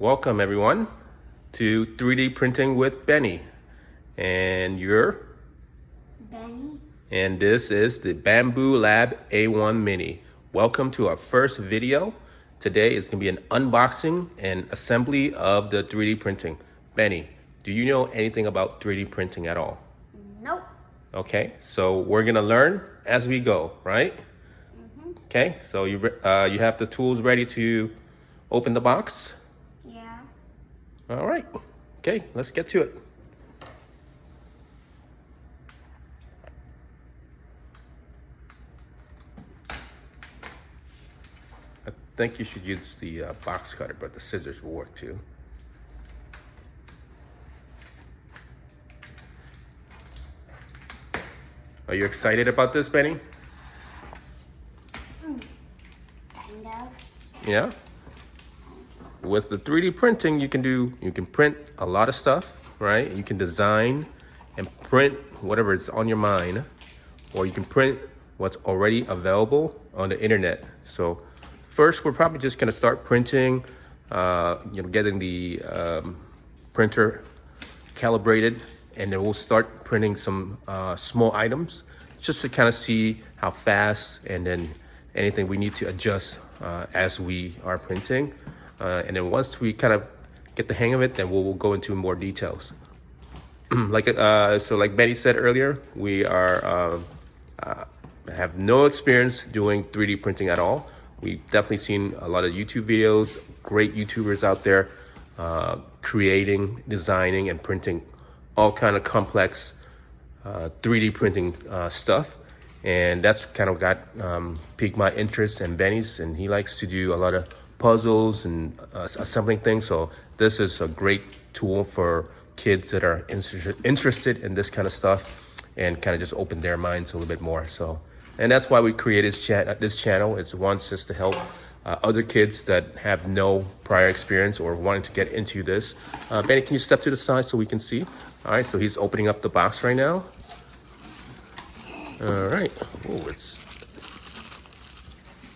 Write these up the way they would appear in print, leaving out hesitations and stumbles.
Welcome everyone to 3D printing with Benny. And you're? Benny. And this is the Bambu Lab A1 Mini. Welcome to our first video. Today is gonna be an unboxing and assembly of the 3D printing. Benny, do you know anything about 3D printing at all? Nope. Okay, so we're gonna learn as we go, right? Okay, so you have the tools ready to open the box? Yeah. All right, okay, let's get to it. I think you should use the box cutter, but the scissors will work too. Are you excited about this, Benny? Kind of. Yeah. With the 3D printing, you can print a lot of stuff, right? You can design and print whatever is on your mind, or you can print what's already available on the internet. So first, we're probably just gonna start printing, getting the printer calibrated, and then we'll start printing some small items just to kind of see how fast, and then anything we need to adjust as we are printing. And then once we kind of get the hang of it, then we'll go into more details. Like Betty said earlier, we are have no experience doing 3D printing at all. We've definitely seen a lot of YouTube videos, great YouTubers out there creating, designing, and printing all kind of complex 3D printing stuff. And that's kind of got piqued my interest and Benny's, and he likes to do a lot of puzzles and assembling things. So this is a great tool for kids that are interested in this kind of stuff and kind of just open their minds a little bit more. So, and that's why we created this channel. It's just to help other kids that have no prior experience or wanting to get into this. Benny, can you step to the side so we can see? All right, so he's opening up the box right now. All right. Oh,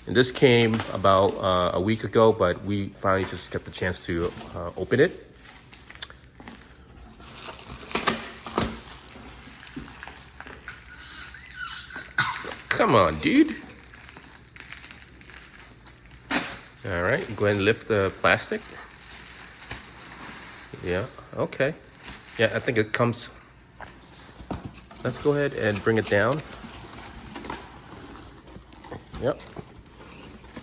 and this came about a week ago, but we finally just got the chance to open it. Come on, dude. All right, go ahead and lift the plastic. Yeah, okay. Yeah, I think it comes. Let's go ahead and bring it down. Yep.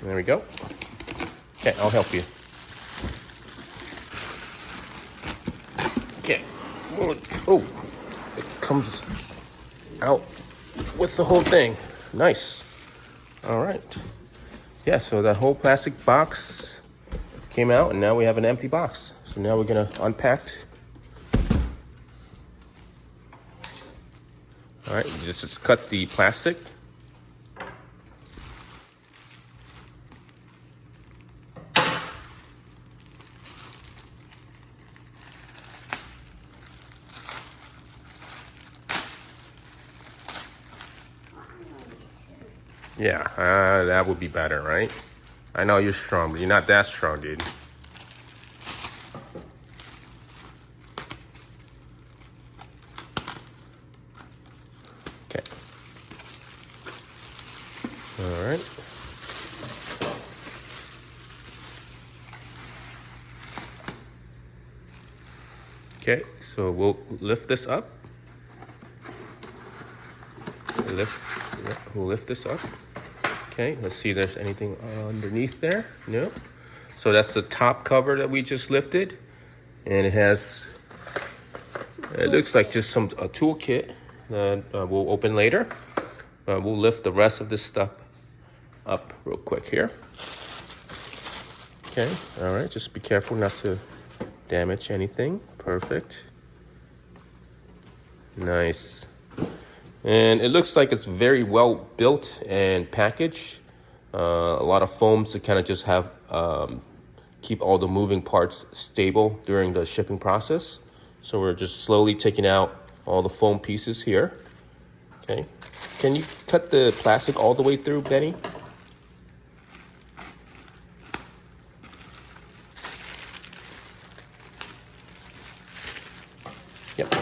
There we go. Okay, I'll help you. Okay. Oh, it comes out with the whole thing. Nice. All right. Yeah, so that whole plastic box came out, and now we have an empty box. So now we're gonna unpack. All right, just cut the plastic. Yeah, that would be better, right? I know you're strong, but you're not that strong, dude. Okay. All right. Okay, so we'll lift this up. We'll lift this up. Okay, let's see if there's anything underneath there. No. So that's the top cover that we just lifted. And it looks like just a toolkit that we'll open later. We'll lift the rest of this stuff up real quick here. Okay, all right, just be careful not to damage anything. Perfect. Nice. And it looks like it's very well built and packaged. A lot of foams to kind of just have keep all the moving parts stable during the shipping process. So we're just slowly taking out all the foam pieces here. Okay. Can you cut the plastic all the way through, Benny? Yep.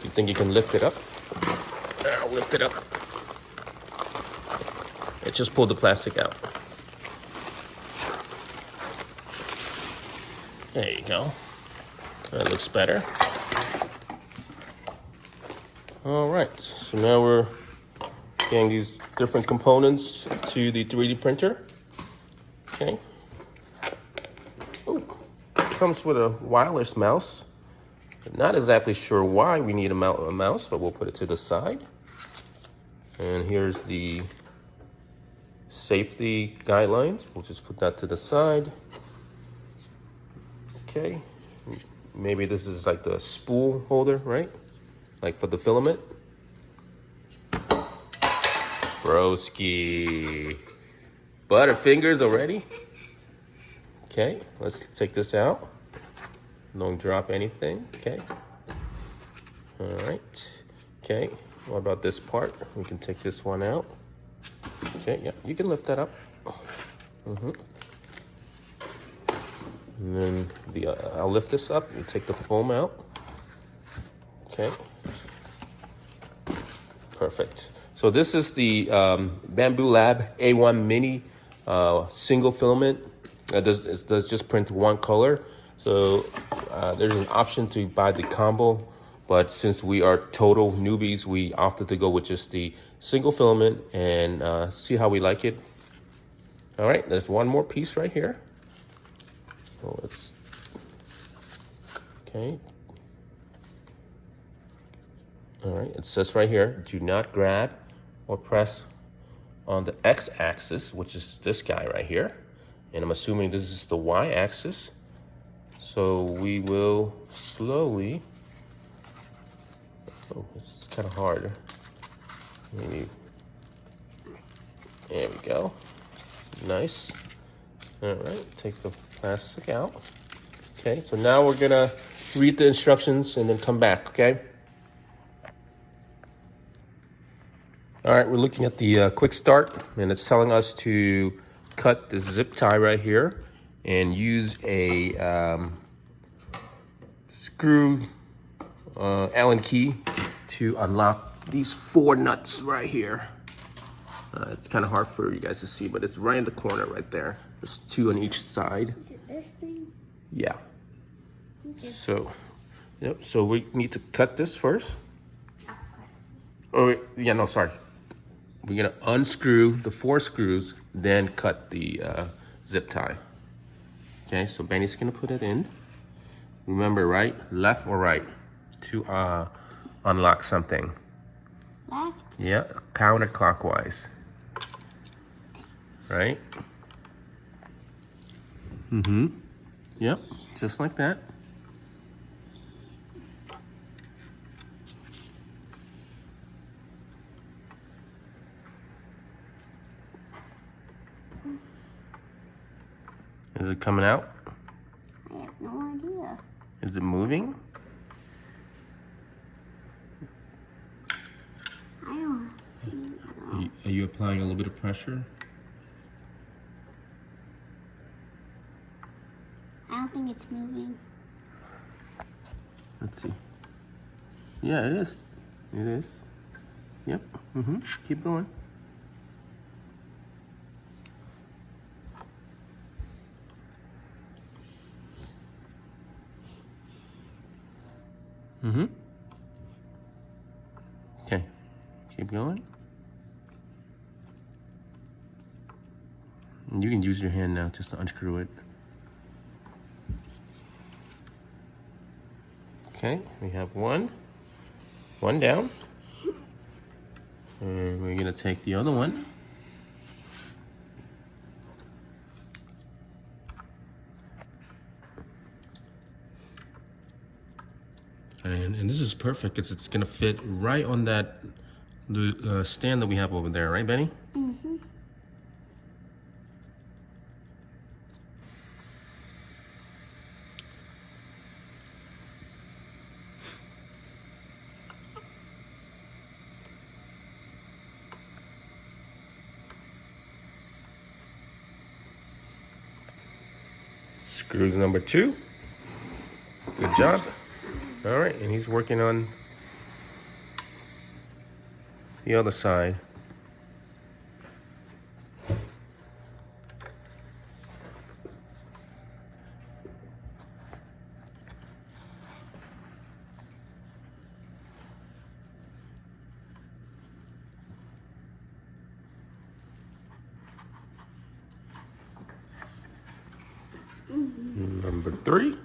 You think you can lift it up? I'll lift it up. It just pulled the plastic out. There you go. That looks better. All right, so now we're getting these different components to the 3D printer. Okay. Ooh, comes with a wireless mouse. Not exactly sure why we need a mouse, but we'll put it to the side. And here's the safety guidelines. We'll just put that to the side. Okay. Maybe this is like the spool holder, right? Like for the filament. Broski. Butterfingers already? Okay, let's take this out. Don't drop anything, okay? All right, okay. What about this part? We can take this one out. Okay, yeah, you can lift that up. And then I'll lift this up and take the foam out. Okay. Perfect. So this is the Bambu Lab A1 mini single filament. It does just print one color. So there's an option to buy the combo, but since we are total newbies, we opted to go with just the single filament and see how we like it. All right, there's one more piece right here. Oh, it's okay. All right, it says right here, do not grab or press on the x-axis, which is this guy right here. And I'm assuming this is the y-axis. So we will slowly, oh, it's kind of hard. Maybe, there we go. Nice. All right, take the plastic out. Okay, so now we're gonna read the instructions and then come back, okay? All right, we're looking at the quick start, and it's telling us to cut the zip tie right here and use a screw Allen key to unlock these 4 nuts right here. It's kind of hard for you guys to see, but it's right in the corner right there. There's 2 on each side. Is it this thing? Yeah. Okay. So, yep. So we need to cut this first. Okay. Oh, wait, yeah, no, sorry. We're gonna unscrew the 4 screws, then cut the zip tie. Okay, so Benny's gonna put it in. Remember, right? Left or right to unlock something. Left? Yeah, counterclockwise. Right? Yep, just like that. Is it coming out? I have no idea. Is it moving? I don't know. Are you applying a little bit of pressure? I don't think it's moving. Let's see. Yeah, it is. It is. Yep. Keep going. Okay. Keep going. And you can use your hand now just to unscrew it. Okay, we have one down. And we're gonna take the other one. And this is perfect because it's gonna fit right on that stand that we have over there, right, Benny? Screws number 2. Good job. All right, and he's working on the other side. Number 3.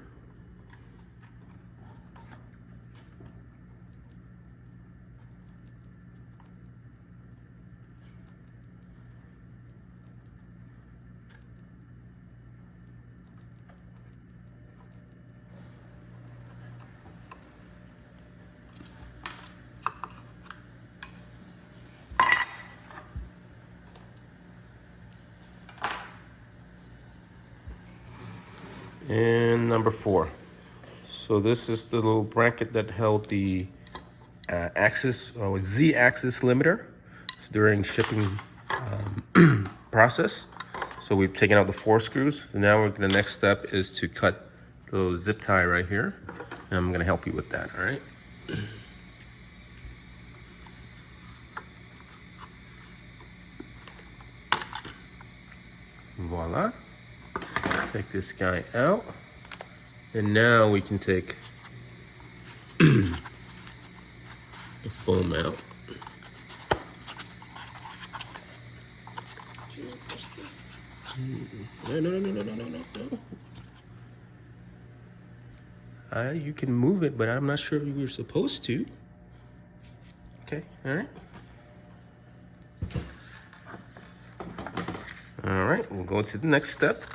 And number 4. So this is the little bracket that held the axis or Z-axis limiter during shipping process. So we've taken out the 4 screws. So now the next step is to cut the little zip tie right here. And I'm gonna help you with that, all right? Voila. Take this guy out. And now we can take the foam out. Can you push this? No. You can move it, but I'm not sure if you were supposed to. Okay, all right. All right, we'll go to the next step.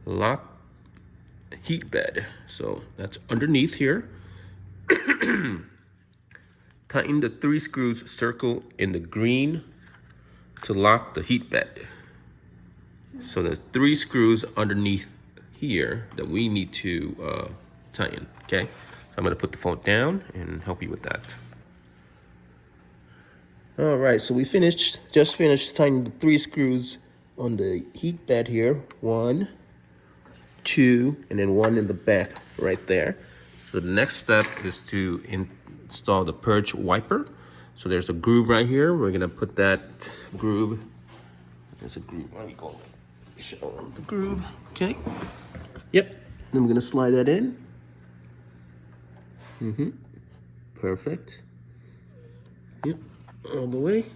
Lock heat bed. So that's underneath here. Tighten the 3 screws circle in the green to lock the heat bed. So there's 3 screws underneath here that we need to tighten, okay? So I'm gonna put the phone down and help you with that. All right, so we just finished tightening the 3 screws on the heat bed here. 1, 2, and then 1 in the back right there. So the next step is to install the purge wiper. So there's a groove right here. We're gonna put that groove. There's a groove. Let me go show them the groove. Okay. Yep. Then we're gonna slide that in. Perfect. Yep. All the way.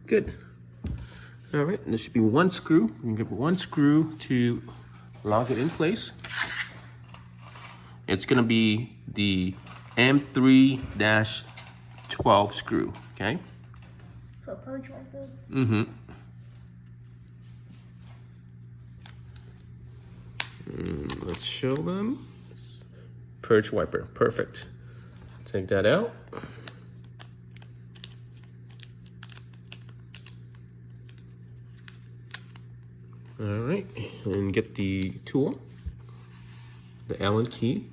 Good. All right, and there should be 1 screw. You can get 1 screw to lock it in place. It's gonna be the M3-12 screw, okay? For purge wiper? Let's show them. Purge wiper, perfect. Take that out. All right, and get the tool, the Allen key.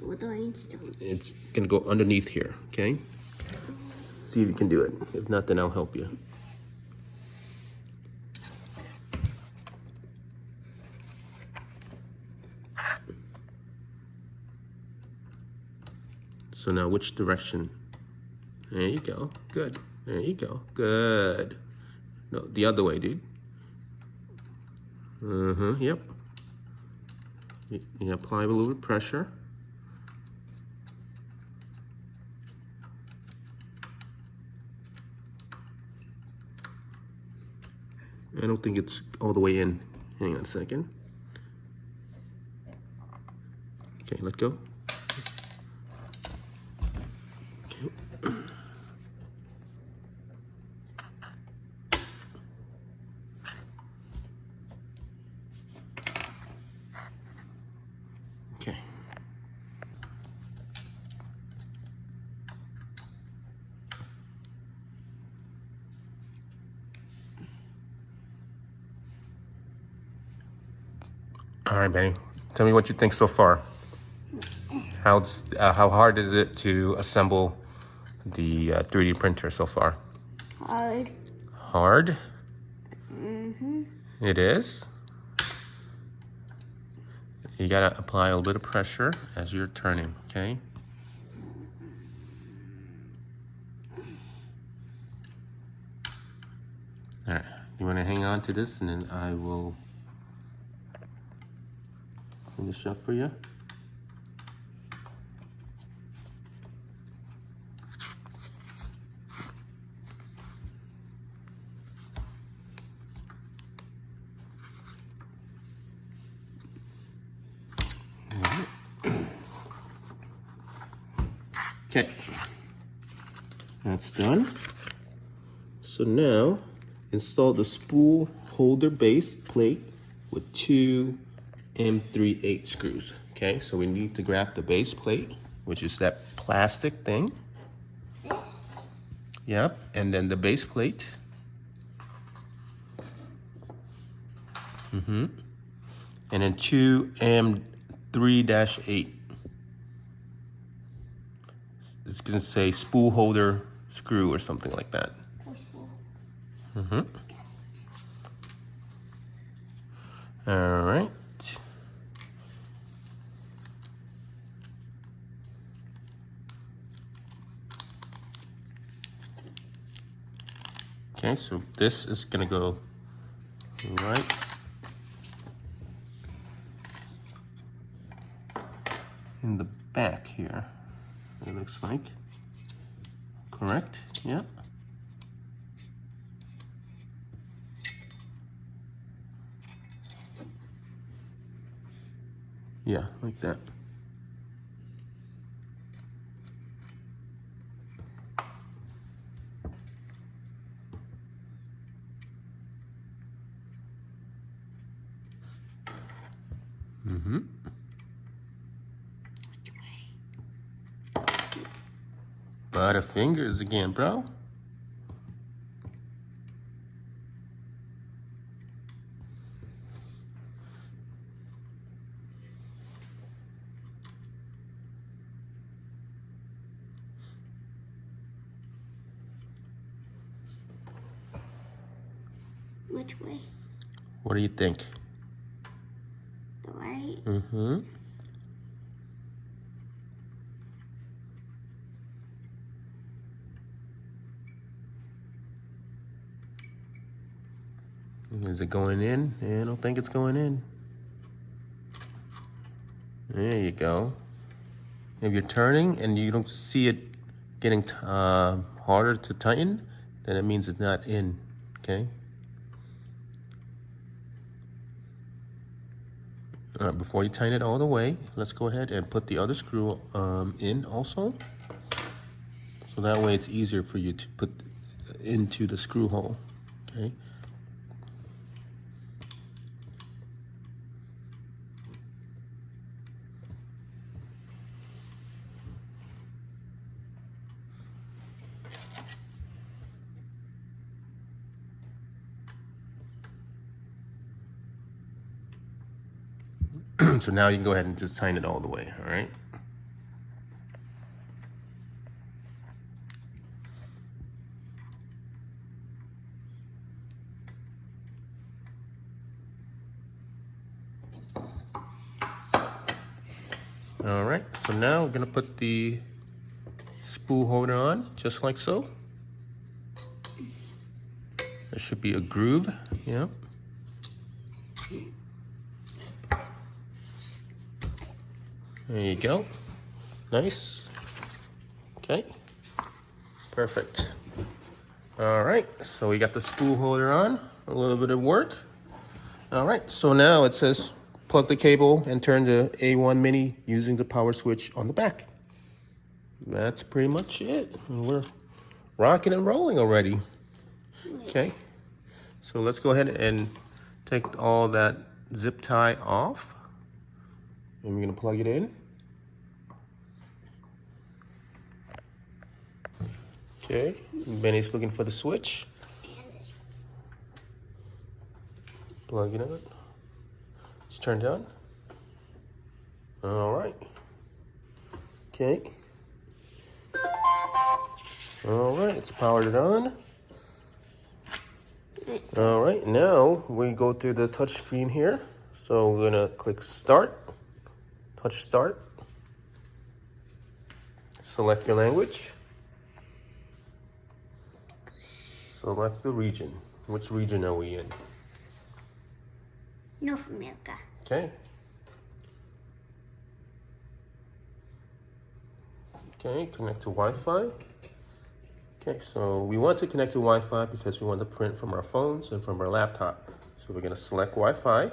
What do I install? It's gonna go underneath here, okay? See if you can do it. If not, then I'll help you. So now which direction? There you go, good. There you go, good. No, the other way, dude. Yep. You apply a little bit of pressure. I don't think it's all the way in. Hang on a second. Okay, let go. Okay. Okay. All right, Benny. Tell me what you think so far. How hard is it to assemble the 3D printer so far? Hard. Hard? It is? You gotta apply a little bit of pressure as you're turning, okay? All right, you wanna hang on to this and then I will finish up for you. Okay, that's done. So now, install the spool holder base plate with 2 M3/8 screws. Okay, so we need to grab the base plate, which is that plastic thing. This? Yep, and then the base plate. And then 2 M3-8. It's gonna say spool holder screw or something like that. Or spool. All right. Okay, so this is gonna go right in the back here. It looks like. Correct? Yeah. Yeah, like that. Butterfingers again, bro. Which way? What do you think? The right? Is it going in? I don't think it's going in. There you go. If you're turning and you don't see it getting harder to tighten, then it means it's not in, okay? All right, before you tighten it all the way, let's go ahead and put the other screw in also. So that way it's easier for you to put into the screw hole, okay? So now you can go ahead and just tighten it all the way, all right? All right, so now we're gonna put the spool holder on, just like so. There should be a groove, yeah. There you go. Nice. Okay. Perfect. All right, so we got the spool holder on, a little bit of work. All right, so now it says plug the cable and turn the A1 mini using the power switch on the back. That's pretty much it. We're rocking and rolling already. Okay, so let's go ahead and take all that zip tie off. And we're gonna plug it in. Okay, Benny's looking for the switch. Plug it in. It's turned on. All right. Okay. All right, it's powered on. It All says, right, now we go through the touch screen here. So we're gonna click start, touch start. Select your language. Select the region. Which region are we in? North America. Okay. Okay, connect to Wi-Fi. Okay, so we want to connect to Wi-Fi because we want to print from our phones and from our laptop. So we're gonna select Wi-Fi.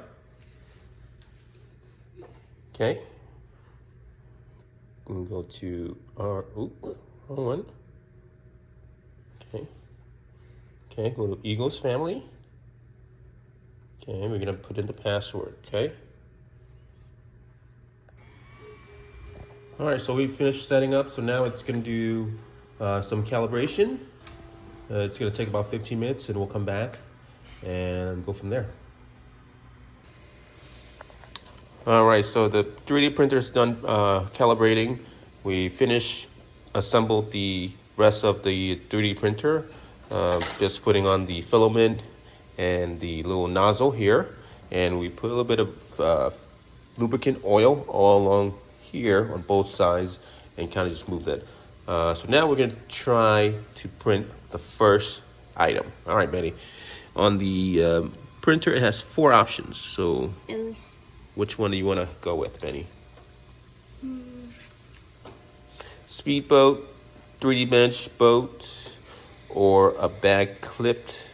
Okay. And go to our, wrong one. Okay. Okay, go to Eagles Family. Okay, we're gonna put in the password, okay? All right, so we finished setting up. So now it's gonna do some calibration. It's gonna take about 15 minutes and we'll come back and go from there. All right, so the 3D printer is done calibrating. We finished, assembled the rest of the 3D printer, just putting on the filament and the little nozzle here. And we put a little bit of lubricant oil all along here on both sides and kind of just move that. So now we're gonna try to print the first item. All right, Betty. On the printer, it has 4 options. So which one do you want to go with, Benny? Speedboat, 3D bench boat, or a bag clipped?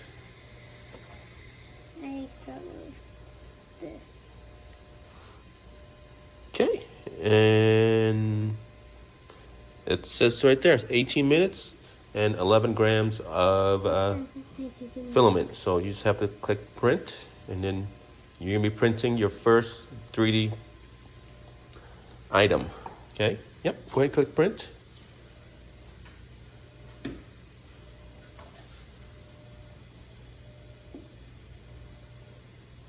I go with this. Okay, and it says right there, 18 minutes and 11 grams of filament. So you just have to click print, and then you're gonna be printing your first 3D item. Okay, yep, go ahead and click print.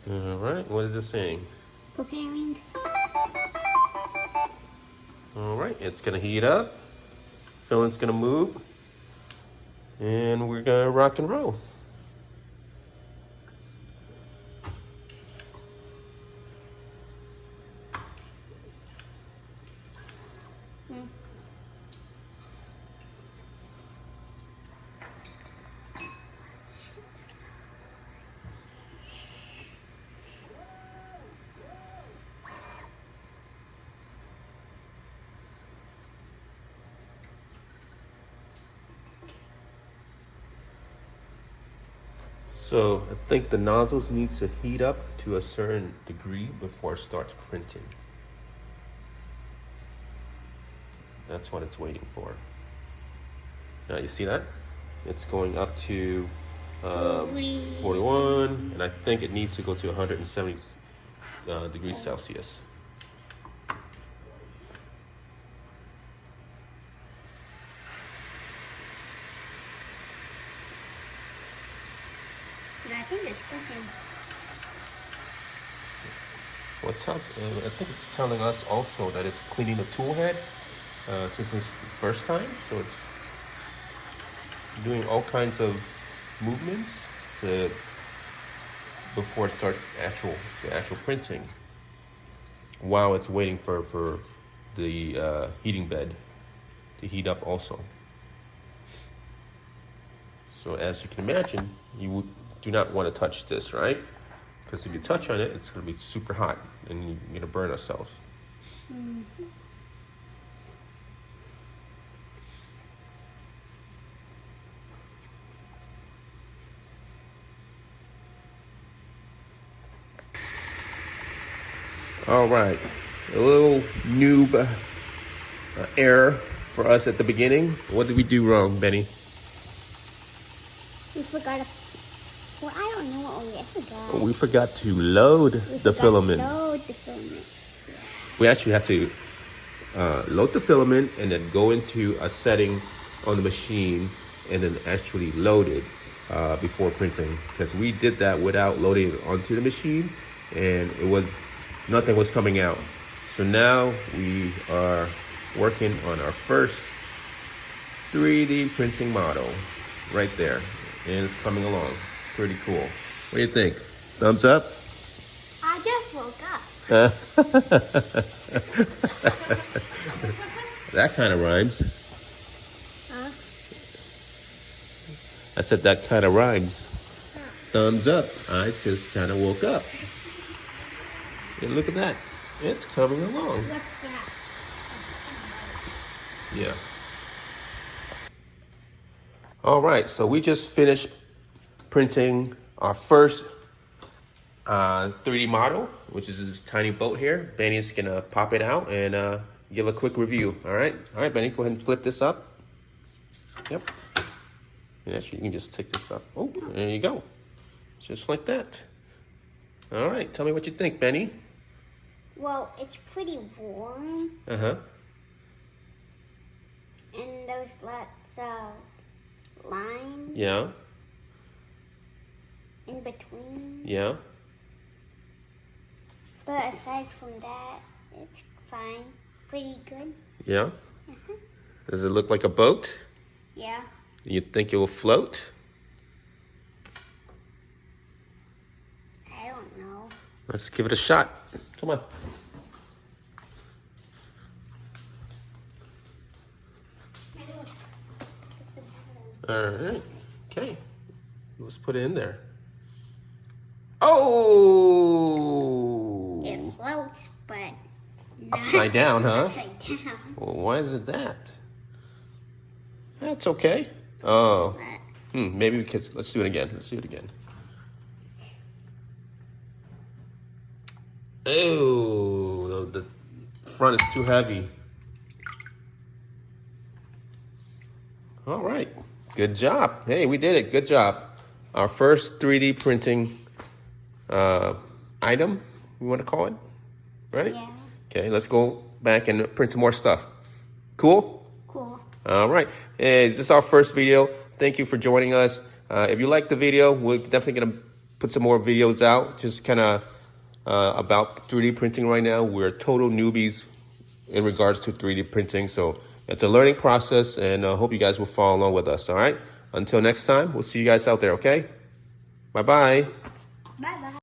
All right, what is it saying? Preparing. All right, it's gonna heat up. Filment's gonna move. And we're gonna rock and roll. So I think the nozzles needs to heat up to a certain degree before it starts printing. That's what it's waiting for. Now you see that? It's going up to 41, and I think it needs to go to 170 degrees Celsius. I think it's printing. What's up? I think it's telling us also that it's cleaning the tool head since it's the first time. So it's doing all kinds of movements before it starts the actual printing. While it's waiting for the heating bed to heat up also. So as you can imagine, you do not want to touch this, right? Because if you touch on it, it's going to be super hot and you're going to burn ourselves. All right, a little noob error for us at the beginning. What did we do wrong, Benny? We forgot. Well, I don't know what we forgot. We forgot to load the filament. Load the filament. We actually have to load the filament and then go into a setting on the machine and then actually load it before printing, because we did that without loading it onto the machine and nothing was coming out. So now we are working on our first 3D printing model right there. And it's coming along. Pretty cool. What do you think? Thumbs up? I just woke up. That kind of rhymes. Huh? I said that kind of rhymes. Thumbs up. I just kind of woke up. And look at that. It's coming along. What's that? Yeah. All right, so we just finished printing our first 3D model, which is this tiny boat here. Benny's gonna pop it out and give a quick review. All right, Benny, go ahead and flip this up. Yep. And actually, you can just take this up. Oh, there you go. Just like that. All right, tell me what you think, Benny. Well, it's pretty warm. Uh-huh. And there's lots of lines Yeah. in between. Yeah. But aside from that, it's fine. Pretty good. Yeah. Does it look like a boat? Yeah. You think it will float? I don't know. Let's give it a shot. Come on. All right. Okay. Let's put it in there. Oh! It floats, but not Upside down, huh? upside down. Well, why is it that? That's okay. Oh. But Maybe we can. Let's do it again. Let's do it again. Oh, the front is too heavy. All right. Good job. Hey, we did it. Good job. Our first 3D printing item, you want to call it? Right? yeah. Okay, let's go back and print some more stuff. Cool? Cool. All right. Hey, this is our first video. Thank you for joining us. If you like the video, we're definitely going to put some more videos out, just kind of about 3D printing right now. We're total newbies in regards to 3D printing. So it's a learning process, and I hope you guys will follow along with us. All right. Until next time, we'll see you guys out there. Okay. Bye-bye. Bye-bye.